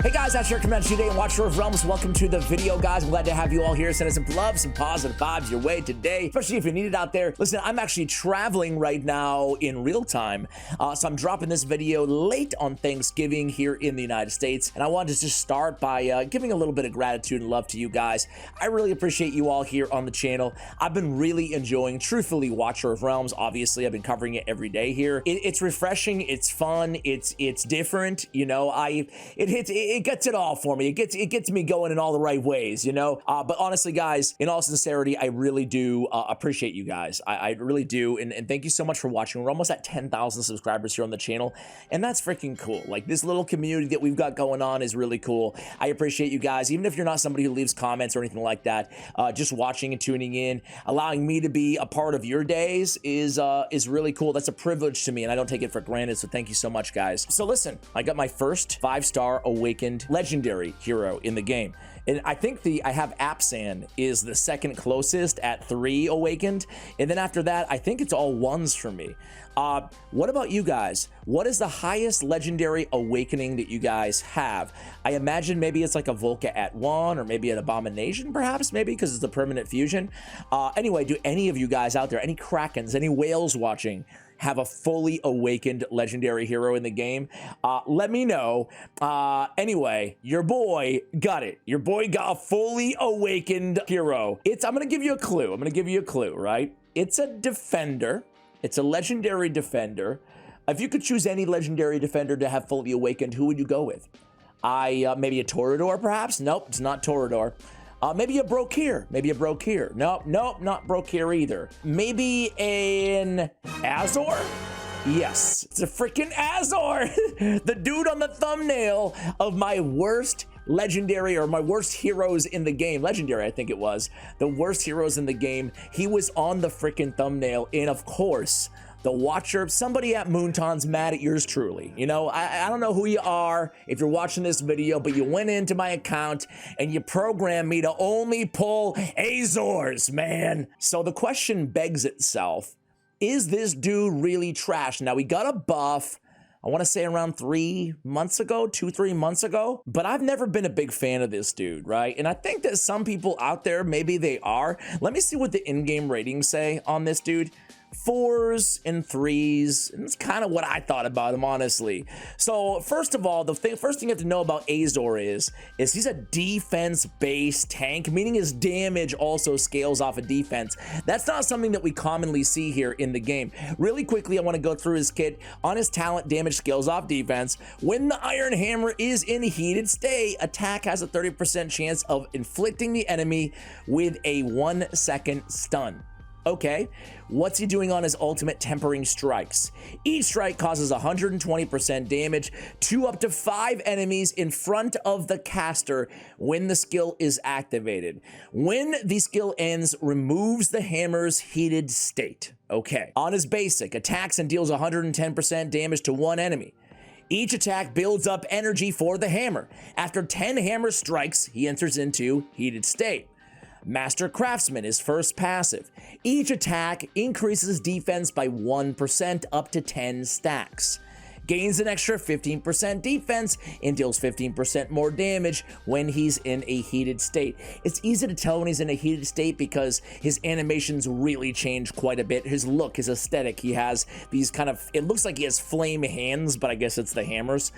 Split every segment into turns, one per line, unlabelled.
Hey guys, Azhor coming at you today and Watcher of Realms. Welcome to the video, guys. I'm glad to have you all here. Sending some love, some positive vibes your way today, especially if you need it out there. Listen, I'm actually traveling right now in real time, so I'm dropping this video late on Thanksgiving here in the United States, and I wanted to just start by giving a little bit of gratitude and love to you guys. I really appreciate you all here on the channel. I've been really enjoying, truthfully, Watcher of Realms. Obviously, I've been covering it every day here. It's refreshing, it's fun, it's different. You know, it gets it all for me. It gets me going in all the right ways, you know. But honestly, guys, in all sincerity, I really do appreciate you guys. I really do, and thank you so much for watching. We're almost at 10,000 subscribers here on the channel, and that's freaking cool. Like, this little community that we've got going on is really cool. I appreciate you guys, even if you're not somebody who leaves comments or anything like that. Just watching and tuning in, allowing me to be a part of your days is really cool. That's a privilege to me, and I don't take it for granted. So thank you so much, guys. So listen, I got my first 5-star awakened legendary hero in the game, and I think I have Apsan is the second closest at 3 awakened, and then after that I think it's all ones for me. What about you guys? What is the highest legendary awakening that you guys have? I imagine maybe it's like a Volca at 1, or maybe an Abomination, perhaps, maybe because it's a permanent fusion. Anyway, do any of you guys out there, any Krakens, any whales watching, have a fully awakened legendary hero in the game? Let me know. Anyway, your boy got it. Your boy got a fully awakened hero. I'm gonna give you a clue. I'm gonna give you a clue, right? It's a defender. It's a legendary defender. If you could choose any legendary defender to have fully awakened, who would you go with? Maybe a Toreador, perhaps? Nope, it's not Toreador. Maybe a Brokir. Maybe a Brokir. Nope, not Brokir either. Maybe an Azhor? Yes, it's a freaking Azhor. The dude on the thumbnail of my worst legendary, or my worst heroes in the game. Legendary, I think it was. The worst heroes in the game. He was on the freaking thumbnail, and of course, the Watcher, somebody at Moonton's mad at yours truly. You know, I don't know who you are if you're watching this video, but you went into my account and you programmed me to only pull Azhors, man. So the question begs itself, is this dude really trash? Now, we got a buff, I want to say around 3 months ago, 2-3 months ago, but I've never been a big fan of this dude, right? And I think that some people out there, maybe they are. Let me see what the in-game ratings say on this dude. 4s and 3s, and it's kind of what I thought about him, honestly. So first of all, first thing you have to know about Azhor is he's a defense-based tank, meaning his damage also scales off of defense. That's not something that we commonly see here in the game. Really quickly, I want to go through his kit. On his talent, damage scales off defense. When the Iron Hammer is in heated state, attack has a 30% chance of inflicting the enemy with a 1-second stun. Okay, what's he doing on his ultimate tempering strikes? Each strike causes 120% damage to up to 5 enemies in front of the caster when the skill is activated. When the skill ends, removes the hammer's heated state. Okay, on his basic, attacks and deals 110% damage to 1 enemy. Each attack builds up energy for the hammer. After 10 hammer strikes, he enters into heated state. Master Craftsman is first passive. Each attack increases defense by 1% up to 10 stacks. Gains an extra 15% defense and deals 15% more damage when he's in a heated state. It's easy to tell when he's in a heated state because his animations really change quite a bit. His look, his aesthetic, he has these kind of, it looks like he has flame hands, but I guess it's the hammers.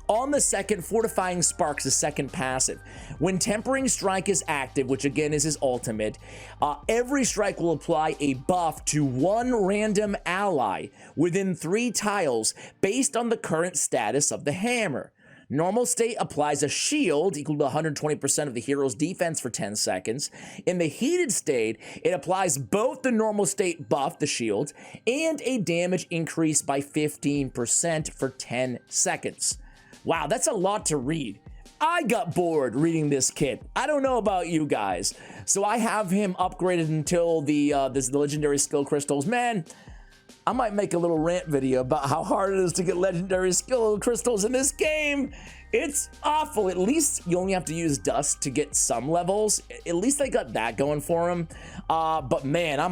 On the second, Fortifying Sparks is second passive. When Tempering Strike is active, which again is his ultimate, every strike will apply a buff to 1 random ally within 3 tiles based on the current status of the hammer. Normal state applies a shield equal to 120% of the hero's defense for 10 seconds. In the heated state, it applies both the normal state buff, the shield, and a damage increase by 15% for 10 seconds. Wow, that's a lot to read. I got bored reading this kit. I don't know about you guys. So I have him upgraded until the legendary skill crystals. Man, I might make a little rant video about how hard it is to get legendary skill crystals in this game. It's awful. At least you only have to use dust to get some levels. At least they got that going for him. But man, I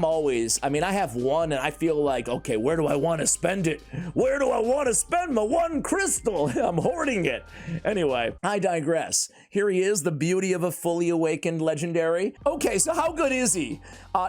mean, I have one and I feel like, okay, where do I want to spend it? Where do I want to spend my one crystal? I'm hoarding it. Anyway, I digress. Here he is, the beauty of a fully awakened legendary. Okay, so how good is he?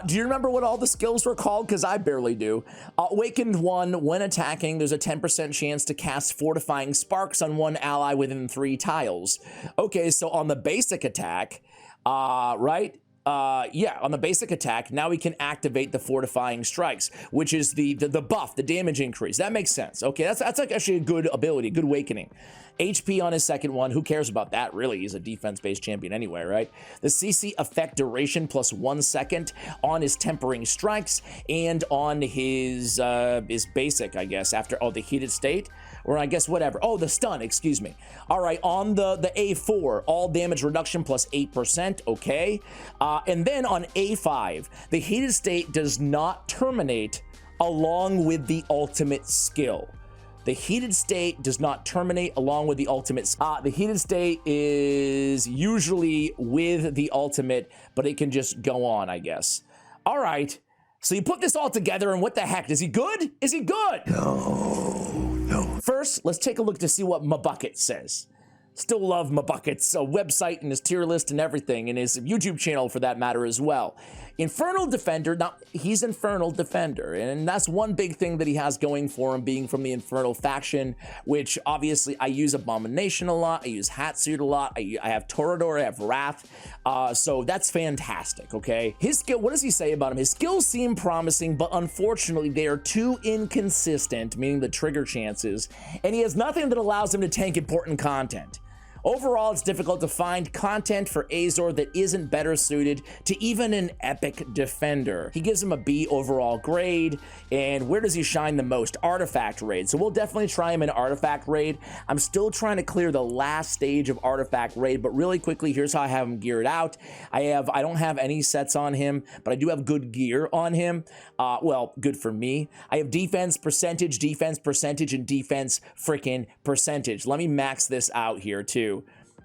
Do you remember what all the skills were called? Because I barely do. Awakened 1, when attacking, there's a 10% chance to cast Fortifying Sparks on one ally within 3 tiles. Okay, so on the basic attack, right? Yeah, on the basic attack, now we can activate the Fortifying Strikes, which is the buff, the damage increase. That makes sense. Okay, that's like actually a good ability, good awakening. HP on his second one, who cares about that, really? He's a defense-based champion anyway, right? The CC effect duration plus 1 second on his Tempering Strikes and on his basic, I guess, after, the heated state, or I guess whatever. Oh, the stun, excuse me. All right, on the A4, all damage reduction plus 8%, okay. And then on A5, the heated state does not terminate along with the ultimate skill. The heated state does not terminate along with the ultimate. The heated state is usually with the ultimate, but it can just go on, I guess. All right. So you put this all together, and what the heck? Is he good? Is he good? No. First, let's take a look to see what my bucket says. Still love my bucket's website and his tier list and everything, and his YouTube channel for that matter as well. Infernal Defender, now he's Infernal Defender, and that's one big thing that he has going for him, being from the Infernal faction, which obviously I use Abomination a lot, I use Hatsuit a lot, I have Torador, I have Wrath, so that's fantastic, okay? His skill, what does he say about him? His skills seem promising, but unfortunately they are too inconsistent, meaning the trigger chances, and he has nothing that allows him to tank important content. Overall, it's difficult to find content for Azhor that isn't better suited to even an epic defender. He gives him a B overall grade, and where does he shine the most? Artifact raid. So we'll definitely try him in Artifact raid. I'm still trying to clear the last stage of Artifact raid, but really quickly, here's how I have him geared out. I don't have any sets on him, but I do have good gear on him. Well, good for me. I have defense percentage, and defense freaking percentage. Let me max this out here too.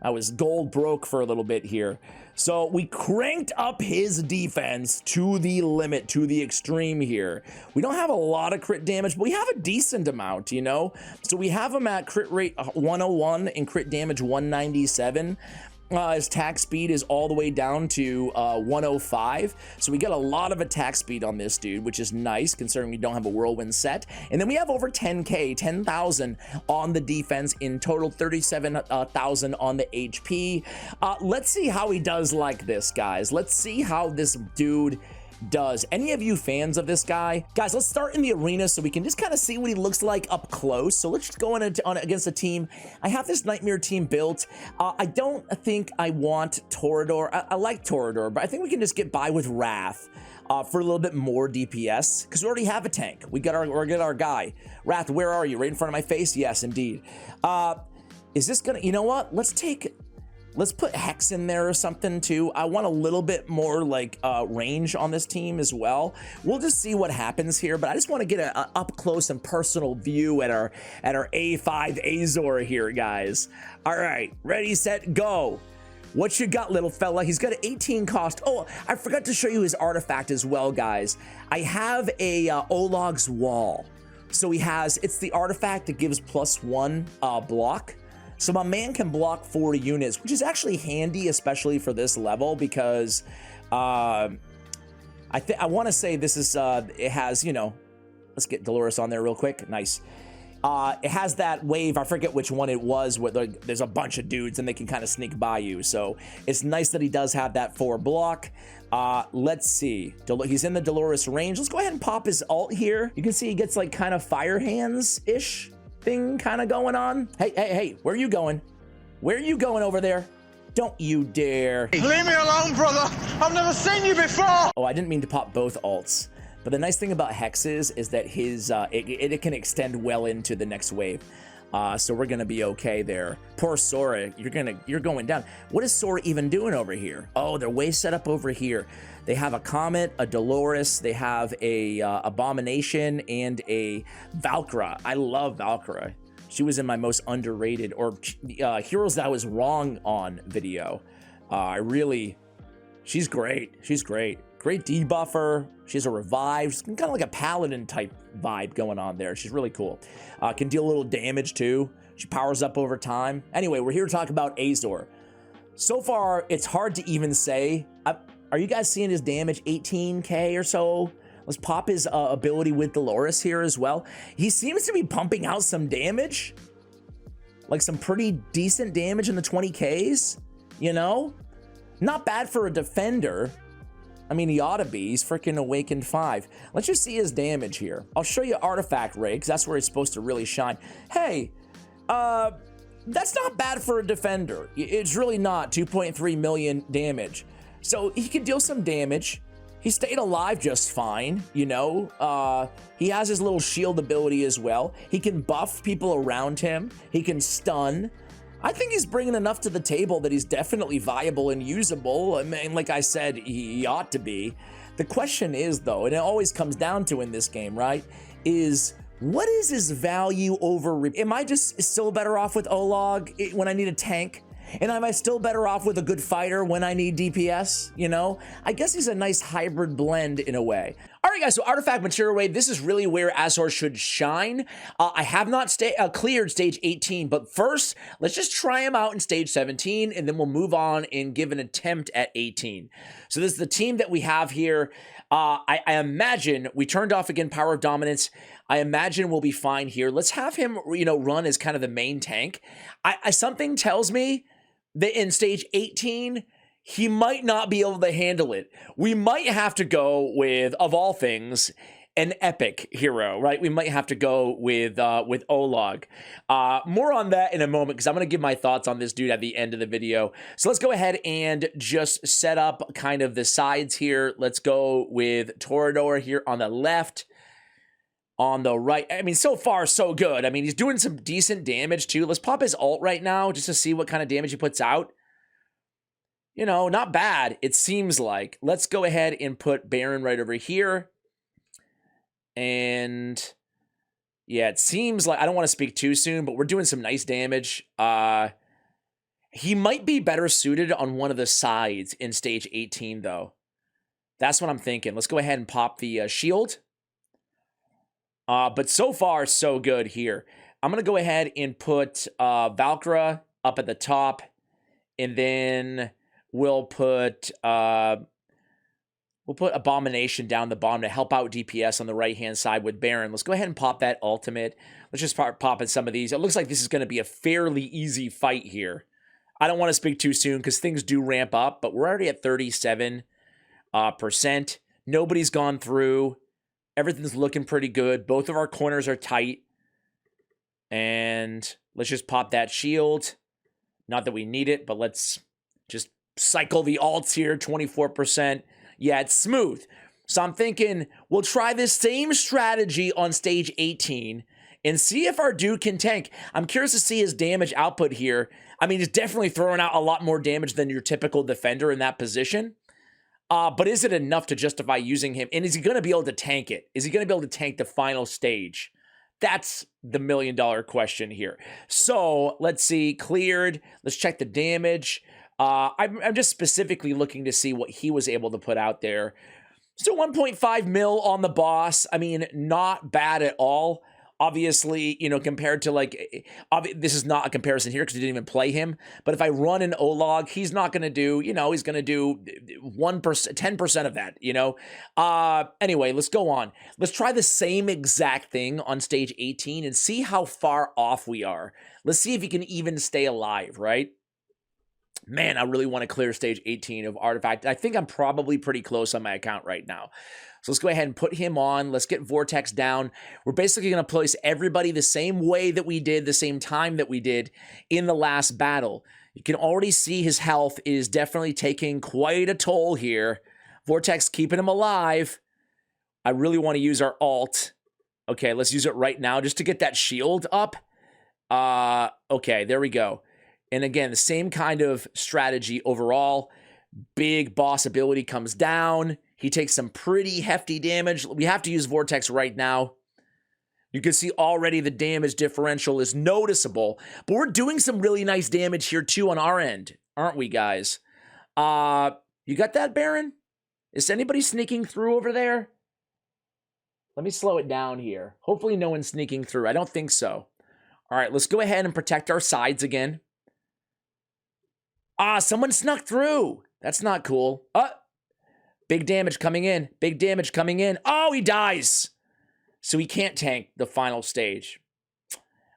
I was gold broke for a little bit here. So we cranked up his defense to the limit, to the extreme here. We don't have a lot of crit damage, but we have a decent amount, you know? So we have him at crit rate 101 and crit damage 197. His attack speed is all the way down to 105, so we get a lot of attack speed on this dude, which is nice considering we don't have a whirlwind set. And then we have over 10k, 10,000 on the defense, in total 37,000 on the HP. Let's see how he does like this, guys. Let's see how this dude does. Any of you fans of this guy? Guys, let's start in the arena so we can just kind of see what he looks like up close. So let's just go on against a team. I have this Nightmare team built. I don't think I want Torador. I like Torador, but I think we can just get by with Wrath for a little bit more DPS, because we already have a tank. We got our guy. Wrath, where are you? Right in front of my face? Yes, indeed. Is this gonna, you know what? Let's put Hex in there or something too. I want a little bit more like range on this team as well. We'll just see what happens here, but I just want to get an up close and personal view at our A5 Azhor here, guys. All right, ready, set, go. What you got, little fella? He's got an 18 cost. Oh, I forgot to show you his artifact as well, guys. I have a Olog's Wall. So it's the artifact that gives +1 block. So my man can block 40 units, which is actually handy, especially for this level, because I want to say this is, it has, you know, let's get Dolores on there real quick. Nice. It has that wave, I forget which one it was, where there's a bunch of dudes and they can kind of sneak by you. So it's nice that he does have that 4 block. Let's see. He's in the Dolores range. Let's go ahead and pop his ult here. You can see he gets like kind of fire hands-ish thing kind of going on. Hey, where are you going? Where are you going over there? Don't you dare.
Leave me alone, brother. I've never seen you before.
Oh, I didn't mean to pop both ults. But the nice thing about Hexes is that his it can extend well into the next wave. So we're gonna be okay there. Poor Sora, you're going down. What is Sora even doing over here? Oh, they're way set up over here. They have a Comet, a Dolores, they have a Abomination, and a Valkyra. I love Valkyra. She was in my most underrated or heroes that I was wrong on video. She's great. She's great. Great debuffer. She has a revive. She's kind of like a paladin type vibe going on there. She's really cool. Can deal a little damage too. She powers up over time. Anyway, we're here to talk about Azhor. So far, it's hard to even say. Are you guys seeing his damage? 18k or so? Let's pop his ability with Dolores here as well. He seems to be pumping out some damage. Like some pretty decent damage in the 20ks, you know? Not bad for a defender. I mean, he ought to be. He's freaking Awakened 5. Let's just see his damage here. I'll show you Artifact Ray, because that's where he's supposed to really shine. Hey, that's not bad for a defender. It's really not. 2.3 million damage. So he can deal some damage. He stayed alive just fine, you know. He has his little shield ability as well. He can buff people around him. He can stun. I think he's bringing enough to the table that he's definitely viable and usable. I mean, like I said, he ought to be. The question is, though, and it always comes down to in this game, right, is what is his value over... Am I just still better off with Olog when I need a tank? And am I still better off with a good fighter when I need DPS? You know, I guess he's a nice hybrid blend in a way. All right, guys, so Artifact Material Raid, this is really where Azhor should shine. I have not cleared stage 18, but first, let's just try him out in stage 17, and then we'll move on and give an attempt at 18. So this is the team that we have here. I imagine we turned off again Power of Dominance. I imagine we'll be fine here. Let's have him, you know, run as kind of the main tank. Something tells me that in stage 18, he might not be able to handle it. We might have to go with, of all things, an epic hero, right? We might have to go with Olog. More on that in a moment, because I'm going to give my thoughts on this dude at the end of the video. So let's go ahead and just set up kind of the sides here. Let's go with Torador here on the left. On the right, I mean, so far, so good. I mean, he's doing some decent damage, too. Let's pop his ult right now, just to see what kind of damage he puts out. You know, not bad, it seems like. Let's go ahead and put Baron right over here. And, yeah, it seems like, I don't want to speak too soon, but we're doing some nice damage. He might be better suited on one of the sides in stage 18, though. That's what I'm thinking. Let's go ahead and pop the shield. But so far, so good here. I'm going to go ahead and put Valkyra up at the top. And then we'll put Abomination down the bottom to help out DPS on the right-hand side with Baron. Let's go ahead and pop that ultimate. Let's just pop in some of these. It looks like this is going to be a fairly easy fight here. I don't want to speak too soon because things do ramp up, but we're already at 37%. Nobody's gone through. Everything's looking pretty good. Both of our corners are tight. And let's just pop that shield. Not that we need it, but let's just cycle the alts here. 24%. Yeah, it's smooth. So I'm thinking we'll try this same strategy on stage 18 and see if our dude can tank. I'm curious to see his damage output here. I mean, he's definitely throwing out a lot more damage than your typical defender in that position. But is it enough to justify using him? And is he going to be able to tank it? Is he going to be able to tank the final stage? That's the million-dollar question here. So let's see. Cleared. Let's check the damage. I'm just specifically looking to see what he was able to put out there. Still 1.5 mil on the boss. I mean, not bad at all. Obviously, you know, compared to like, this is not a comparison here because we didn't even play him. But if I run an Olog, he's not going to do, you know, he's going to do 1%, 10% of that, you know. Anyway, let's go on. Let's try the same exact thing on stage 18 and see how far off we are. Let's see if he can even stay alive, right? Man, I really want to clear stage 18 of Artifact. I think I'm probably pretty close on my account right now. So let's go ahead and put him on. Let's get Vortex down. We're basically going to place everybody the same way that we did, the same time that we did in the last battle. You can already see his health is definitely taking quite a toll here. Vortex keeping him alive. I really want to use our ult. Okay, let's use it right now just to get that shield up. Okay, there we go. And again, the same kind of strategy overall. Big boss ability comes down. He takes some pretty hefty damage. We have to use Vortex right now. You can see already the damage differential is noticeable, but we're doing some really nice damage here too on our end, aren't we, guys? You got that, Baron? Is anybody sneaking through over there? Let me slow it down here. Hopefully no one's sneaking through. I don't think so. All right, let's go ahead and protect our sides again. Someone snuck through. That's not cool. Big damage coming in. Big damage coming in. Oh, he dies. So he can't tank the final stage.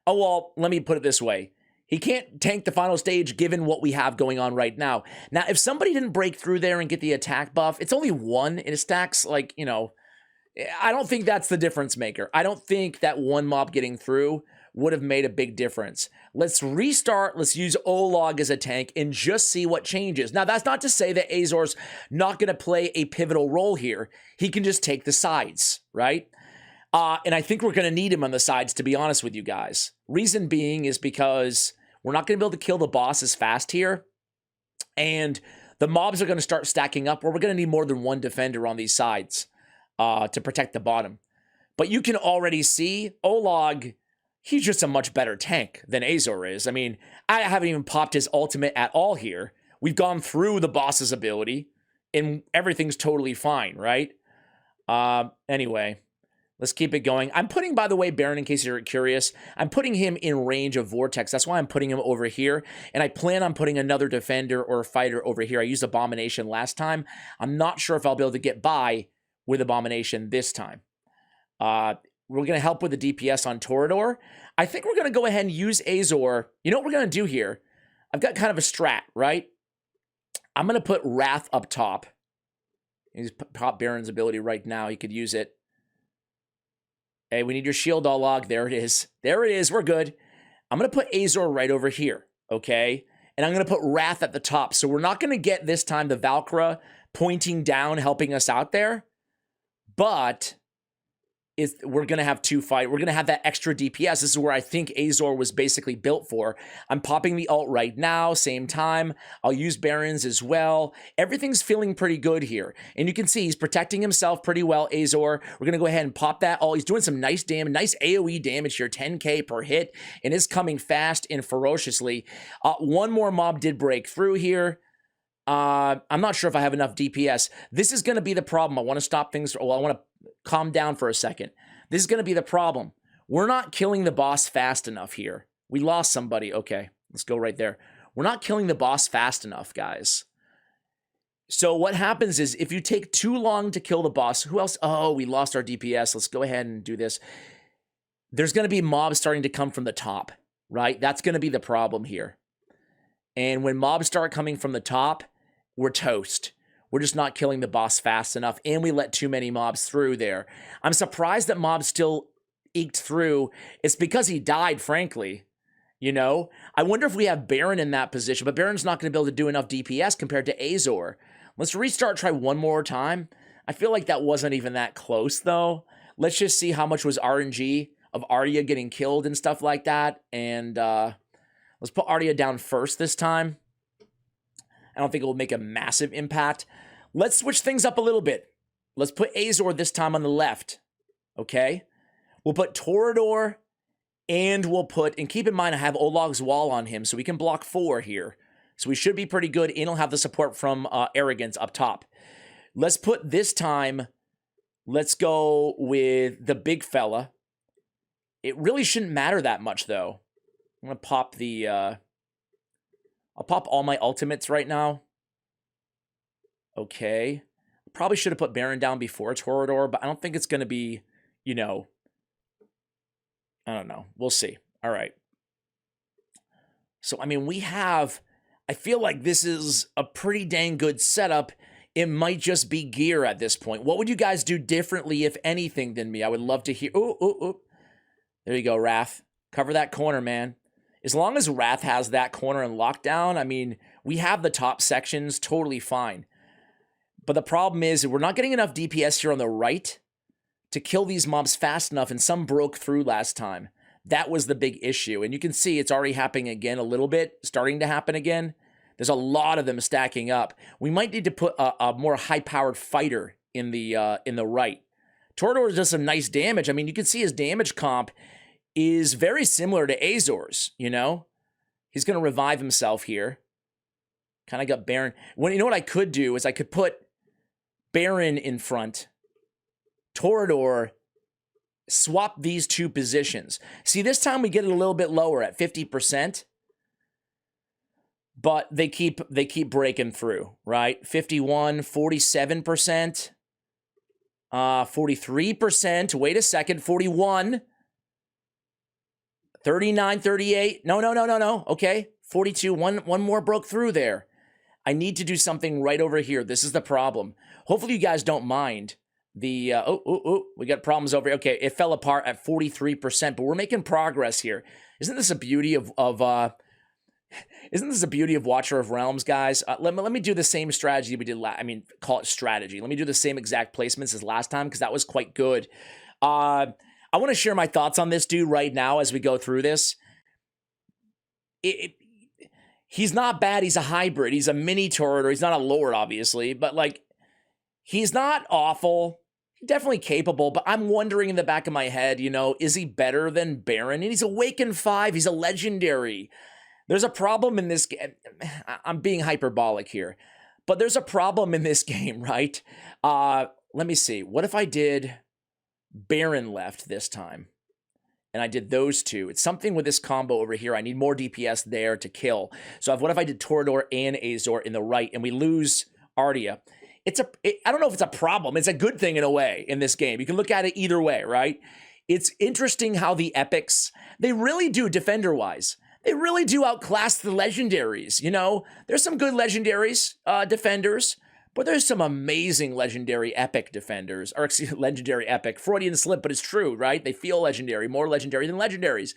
Oh, well, let me put it this way. He can't tank the final stage given what we have going on right now. Now, if somebody didn't break through there and get the attack buff, it's only 1 and it stacks like, you know, I don't think that's the difference maker. I don't think that one mob getting through would have made a big difference. Let's restart. Let's use Olog as a tank and just see what changes. Now, that's not to say that Azhor's not going to play a pivotal role here. He can just take the sides, right? And I think we're going to need him on the sides, to be honest with you guys. Reason being is because we're not going to be able to kill the boss as fast here. And the mobs are going to start stacking up where we're going to need more than one defender on these sides to protect the bottom. But you can already see Olog, he's just a much better tank than Azhor is. I mean, I haven't even popped his ultimate at all here. We've gone through the boss's ability and everything's totally fine, right? Anyway, let's keep it going. I'm putting, by the way, Baron, in case you're curious, I'm putting him in range of Vortex. That's why I'm putting him over here. And I plan on putting another defender or a fighter over here. I used Abomination last time. I'm not sure if I'll be able to get by with Abomination this time. We're going to help with the DPS on Torador. I think we're going to go ahead and use Azhor. You know what we're going to do here? I've got kind of a strat, right? I'm going to put Wrath up top. He's pop Baron's ability right now. He could use it. Hey, we need your shield all log. There it is. There it is. We're good. I'm going to put Azhor right over here, okay? And I'm going to put Wrath at the top. So we're not going to get this time the Valkyra pointing down, helping us out there. But we're going to have two fight. We're going to have that extra DPS. This is where I think Azhor was basically built for. I'm popping the ult right now, same time. I'll use Barons as well. Everything's feeling pretty good here. And you can see he's protecting himself pretty well, Azhor. We're going to go ahead and pop that ult. He's doing some nice damage, nice AoE damage here, 10k per hit, and is coming fast and ferociously. One more mob did break through here. I'm not sure if I have enough DPS. This is going to be the problem. I want to stop things. Well, I want to calm down for a second. This is going to be the problem. We're not killing the boss fast enough here. We lost somebody. Okay, let's go right there. We're not killing the boss fast enough, guys. So what happens is if you take too long to kill the boss, who else? Oh, we lost our DPS. Let's go ahead and do this. There's going to be mobs starting to come from the top, right? That's going to be the problem here. And when mobs start coming from the top, we're toast. We're just not killing the boss fast enough, and we let too many mobs through there. I'm surprised that mobs still eked through. It's because he died, frankly. You know? I wonder if we have Baron in that position, but Baron's not going to be able to do enough DPS compared to Azhor. Let's restart, try one more time. I feel like that wasn't even that close, though. Let's just see how much was RNG of Arya getting killed and stuff like that. And let's put Arya down first this time. I don't think it will make a massive impact. Let's switch things up a little bit. Let's put Azhor this time on the left, okay? We'll put Torador, and we'll put, and keep in mind I have Olog's Wall on him, so we can block 4 here. So we should be pretty good, and he'll have the support from Arrogance up top. Let's put this time, let's go with the big fella. It really shouldn't matter that much, though. I'm going to pop the... I'll pop all my ultimates right now. Okay. Probably should have put Baron down before Torador, but I don't think it's going to be, you know... I don't know. We'll see. All right. So, I mean, we have... I feel like this is a pretty dang good setup. It might just be gear at this point. What would you guys do differently, if anything, than me? I would love to hear... Ooh. There you go, Wrath. Cover that corner, man. As long as Wrath has that corner in lockdown, I mean, we have the top sections totally fine. But the problem is we're not getting enough DPS here on the right to kill these mobs fast enough, and some broke through last time. That was the big issue. And you can see it's already happening again a little bit, starting to happen again. There's a lot of them stacking up. We might need to put a more high-powered fighter in the right Torador does some nice damage. I mean, you can see his damage comp is very similar to Azor's, you know? He's going to revive himself here. Kind of got Baron. When, you know what I could do is I could put Baron in front. Torador, swap these two positions. See, this time we get it a little bit lower at 50%. But they keep breaking through, right? 51, 47%. 43%. Wait a second. 41. 39, 38. No. Okay. 42. One more broke through there. I need to do something right over here. This is the problem. Hopefully you guys don't mind the, we got problems over here. Okay, it fell apart at 43%, but we're making progress here. Isn't this a beauty of isn't this a beauty of Watcher of Realms, guys? Let me do the same strategy we did call it strategy. Let me do the same exact placements as last time because that was quite good. I want to share my thoughts on this dude right now as we go through this. He's not bad. He's a hybrid. He's a mini Torador. He's not a Lord, obviously, but like, he's not awful. Definitely capable, but I'm wondering in the back of my head, you know, is he better than Baron? And he's Awakened 5. He's a legendary. There's a problem in this game. I'm being hyperbolic here, but there's a problem in this game, right? Let me see. What if I did Baron left this time? And I did those two. It's something with this combo over here. I need more DPS there to kill. So what if I did Torador and Azhor in the right and we lose Ardia? I don't know if it's a problem. It's a good thing in a way in this game. You can look at it either way, right? It's interesting how the epics, they really do defender-wise. They really do outclass the legendaries, you know? There's some good legendaries, defenders, but there's some amazing legendary epic defenders, or excuse me, legendary epic. Freudian slip, but it's true, right? They feel legendary, more legendary than legendaries.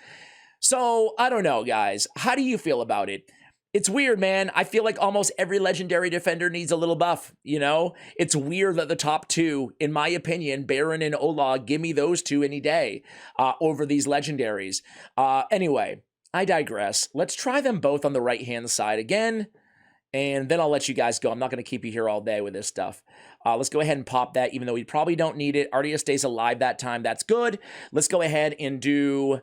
So, I don't know, guys. How do you feel about it? It's weird, man. I feel like almost every legendary defender needs a little buff, you know? It's weird that the top two, in my opinion, Baron and Olag, give me those two any day over these legendaries. Anyway, I digress. Let's try them both on the right-hand side again, and then I'll let you guys go. I'm not going to keep you here all day with this stuff. Let's go ahead and pop that, even though we probably don't need it. Ardia stays alive that time. That's good. Let's go ahead and do...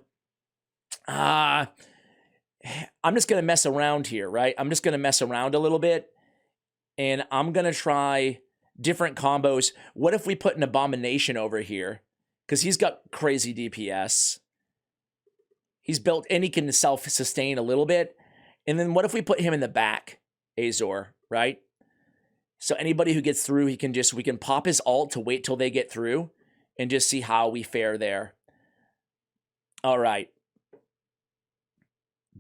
I'm just going to mess around here, right? I'm just going to mess around a little bit, and I'm going to try different combos. What if we put an Abomination over here? Because he's got crazy DPS. He's built, and he can self-sustain a little bit. And then what if we put him in the back, Azhor, right? So anybody who gets through, we can pop his ult to wait till they get through and just see how we fare there. All right.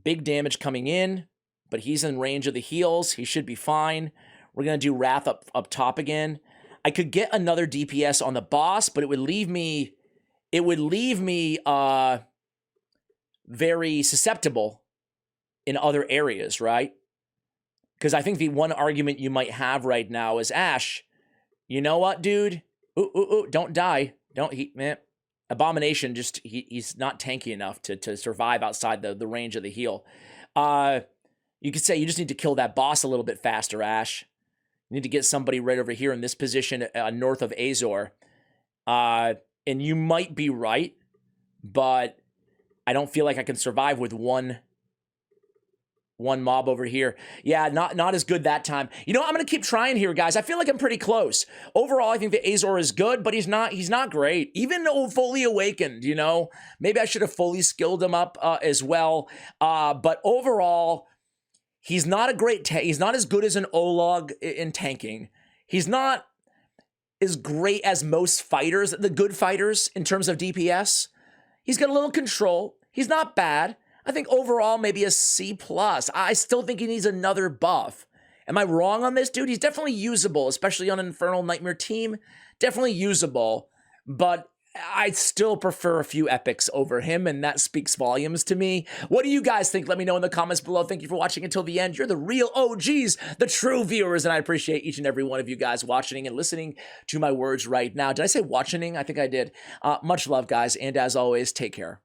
Big damage coming in, but he's in range of the heals. He should be fine. We're going to do Wrath up top again. I could get another DPS on the boss, but it would leave me very susceptible in other areas, right? Because I think the one argument you might have right now is, Ash, you know what, dude? Don't die. Man. Abomination, he's not tanky enough to survive outside the range of the heal. You could say you just need to kill that boss a little bit faster, Ash. You need to get somebody right over here in this position north of Azhor. And you might be right, but I don't feel like I can survive with one mob over here. Yeah, not as good that time. You know, I'm going to keep trying here, guys. I feel like I'm pretty close. Overall, I think that Azhor is good, but he's not great. Even though fully awakened, you know? Maybe I should have fully skilled him up as well. But overall, he's not a great he's not as good as an Olag in tanking. He's not as great as most fighters, the good fighters, in terms of DPS. He's got a little control. He's not bad. I think overall, maybe a C+. I still think he needs another buff. Am I wrong on this, dude? He's definitely usable, especially on an Infernal Nightmare team. Definitely usable, but I still prefer a few epics over him, and that speaks volumes to me. What do you guys think? Let me know in the comments below. Thank you for watching until the end. You're the real OGs, the true viewers, and I appreciate each and every one of you guys watching and listening to my words right now. Did I say watching? I think I did. Much love, guys, and as always, take care.